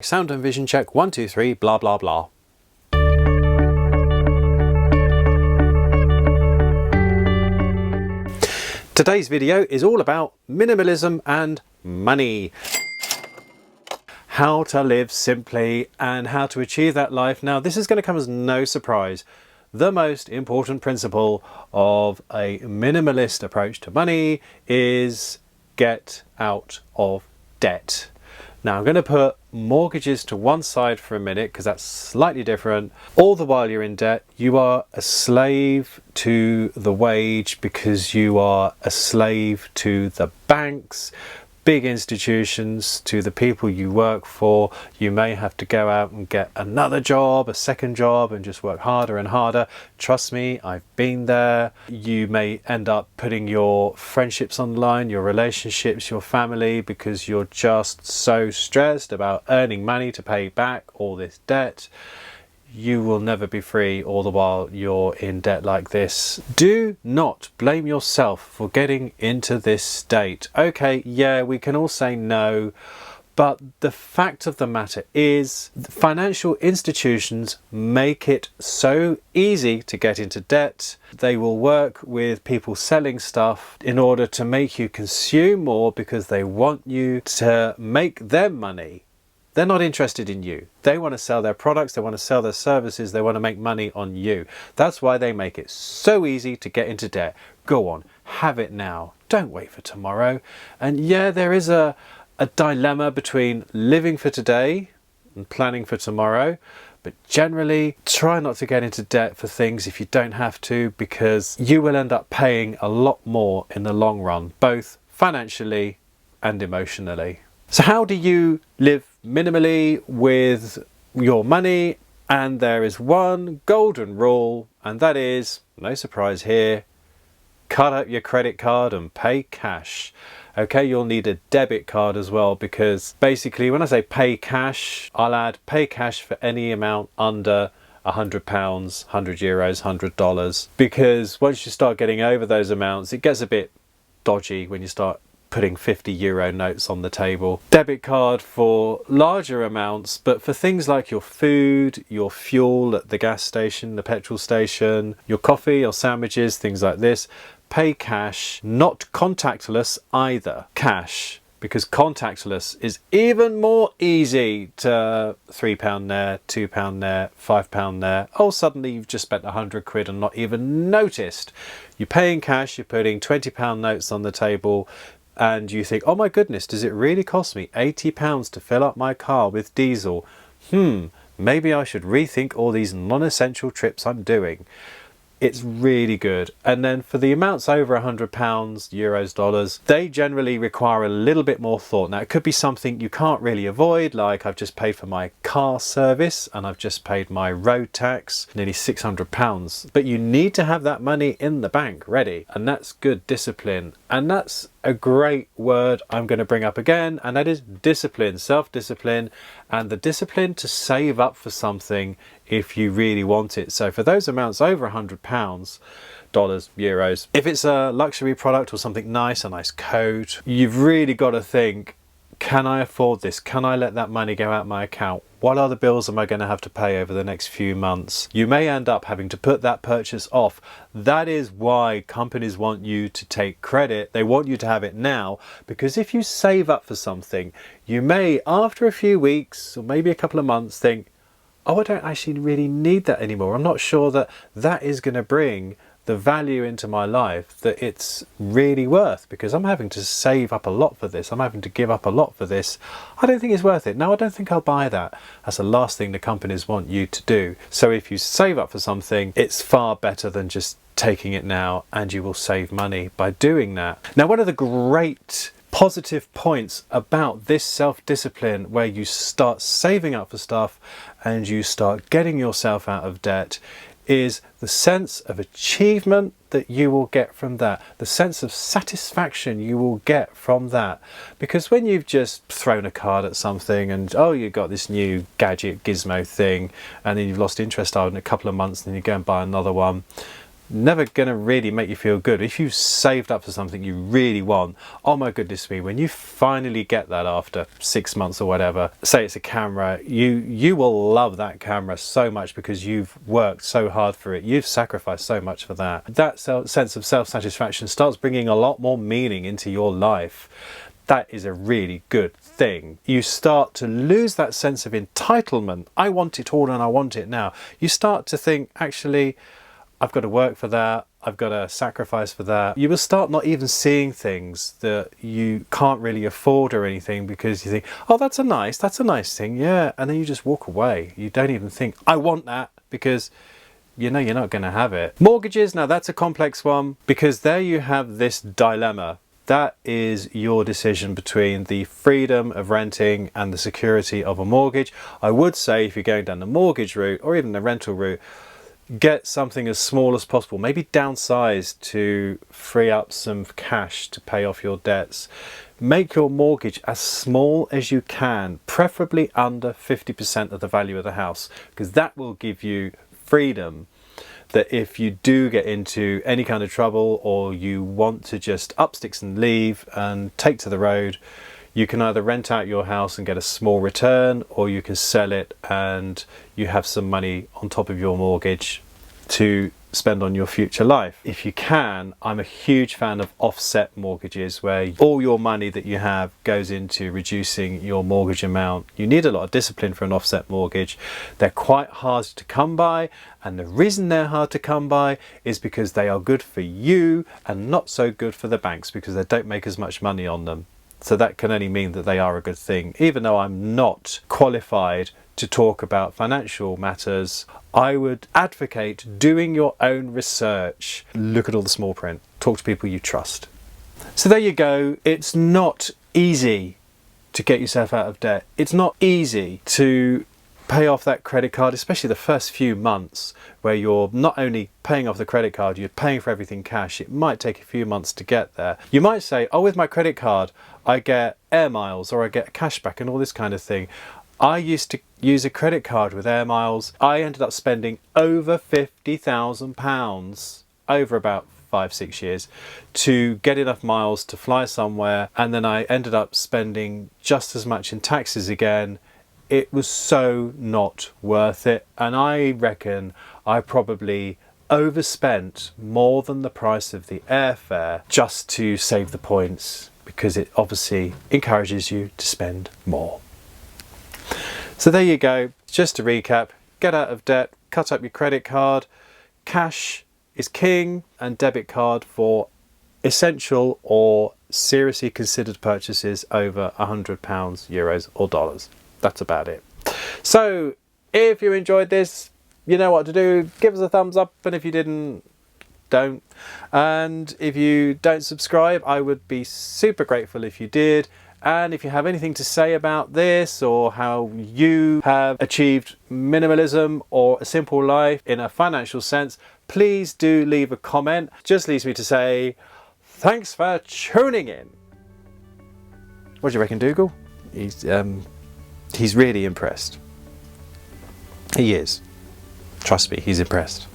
sound and vision check, 1, 2, 3, blah, blah, blah. Today's video is all about minimalism and money. How to live simply and how to achieve that life. Now, this is going to come as no surprise. The most important principle of a minimalist approach to money is get out of debt. Now, I'm going to put mortgages to one side for a minute because that's slightly different. All the while you're in debt, you are a slave to the wage because you are a slave to the banks, big institutions, to the people you work for. You may have to go out and get another job, a second job, and just work harder and harder. Trust me, I've been there. You may end up putting your friendships on the line, your relationships, your family, because you're just so stressed about earning money to pay back all this debt. You will never be free all the while you're in debt like this. Do not blame yourself for getting into this state. Okay, yeah, we can all say no, but the fact of the matter is financial institutions make it so easy to get into debt. They will work with people selling stuff in order to make you consume more because they want you to make them money. They're not interested in you. They want to sell their products, they want to sell their services, they want to make money on you. That's why they make it so easy to get into debt. Go on, have it now. Don't wait for tomorrow. And yeah, there is a dilemma between living for today and planning for tomorrow. But generally, try not to get into debt for things if you don't have to, because you will end up paying a lot more in the long run, both financially and emotionally. So how do you live minimally with your money? And there is one golden rule, and that is, no surprise here, cut up your credit card and pay cash. Okay, you'll need a debit card as well, because basically when I say pay cash, I'll add pay cash for any amount under £100, €100, $100, because once you start getting over those amounts, it gets a bit dodgy when you start putting €50 notes on the table. Debit card for larger amounts, but for things like your food, your fuel at the gas station, the petrol station, your coffee or sandwiches, things like this, pay cash, not contactless either. Cash, because contactless is even more easy to £3 there, £2 there, £5 there. Oh, suddenly you've just spent £100 and not even noticed. You're paying cash, you're putting £20 notes on the table, and you think, oh my goodness, does it really cost me £80 to fill up my car with diesel? Maybe I should rethink all these non-essential trips I'm doing. It's really good. And then for the amounts over £100, euros, dollars, they generally require a little bit more thought. Now, it could be something you can't really avoid, like I've just paid for my car service and I've just paid my road tax, nearly £600. But you need to have that money in the bank ready, and that's good discipline. And that's a great word I'm going to bring up again, and that is discipline, self-discipline, and the discipline to save up for something if you really want it. So for those amounts over £100, dollars, euros, if it's a luxury product or something nice, a nice coat, you've really got to think, can I afford this? Can I let that money go out my account? What other bills am I going to have to pay over the next few months? You may end up having to put that purchase off. That is why companies want you to take credit. They want you to have it now, because if you save up for something, you may, after a few weeks or maybe a couple of months, think, oh, I don't actually really need that anymore. I'm not sure that that is going to bring the value into my life that it's really worth, because I'm having to save up a lot for this. I'm having to give up a lot for this. I don't think it's worth it. No, I don't think I'll buy that. That's the last thing the companies want you to do. So if you save up for something, it's far better than just taking it now, and you will save money by doing that. Now, one of the great positive points about this self-discipline, where you start saving up for stuff and you start getting yourself out of debt, is the sense of achievement that you will get from that, the sense of satisfaction you will get from that. Because when you've just thrown a card at something and, oh, you got this new gadget gizmo thing, and then you've lost interest in a couple of months, and then you go and buy another one, never going to really make you feel good. If you've saved up for something you really want, oh my goodness me, when you finally get that after 6 months or whatever, say it's a camera, you will love that camera so much because you've worked so hard for it, you've sacrificed so much for that. That sense of self-satisfaction starts bringing a lot more meaning into your life. That is a really good thing. You start to lose that sense of entitlement. I want it all and I want it now. You start to think, actually, I've got to work for that, I've got to sacrifice for that. You will start not even seeing things that you can't really afford or anything because you think, oh, that's a nice thing, yeah. And then you just walk away. You don't even think, I want that, because you know you're not going to have it. Mortgages, now that's a complex one, because there you have this dilemma. That is your decision between the freedom of renting and the security of a mortgage. I would say if you're going down the mortgage route or even the rental route, get something as small as possible, maybe downsize to free up some cash to pay off your debts. Make your mortgage as small as you can, preferably under 50% of the value of the house, because that will give you freedom that if you do get into any kind of trouble or you want to just up sticks and leave and take to the road, you can either rent out your house and get a small return, or you can sell it and you have some money on top of your mortgage to spend on your future life. If you can, I'm a huge fan of offset mortgages, where all your money that you have goes into reducing your mortgage amount. You need a lot of discipline for an offset mortgage. They're quite hard to come by, and the reason they're hard to come by is because they are good for you and not so good for the banks, because they don't make as much money on them. So that can only mean that they are a good thing. Even though I'm not qualified to talk about financial matters, I would advocate doing your own research. Look at all the small print. Talk to people you trust. So there you go. It's not easy to get yourself out of debt. It's not easy to pay off that credit card, especially the first few months where you're not only paying off the credit card, you're paying for everything cash. It might take a few months to get there. You might say, oh, with my credit card, I get air miles or I get cashback and all this kind of thing. I used to use a credit card with air miles. I ended up spending over £50,000 over about 5-6 years to get enough miles to fly somewhere, and then I ended up spending just as much in taxes again. It was so not worth it, and I reckon I probably overspent more than the price of the airfare just to save the points, because it obviously encourages you to spend more. So there you go. Just to recap, get out of debt, cut up your credit card. Cash is king, and debit card for essential or seriously considered purchases over £100, euros or dollars. That's about it. So if you enjoyed this, you know what to do. Give us a thumbs up, and if you didn't, don't. And if you don't subscribe, I would be super grateful if you did. And if you have anything to say about this, or how you have achieved minimalism or a simple life in a financial sense, please do leave a comment. Just leaves me to say, thanks for tuning in. What do you reckon, Dougal? He's really impressed. He is. Trust me, he's impressed.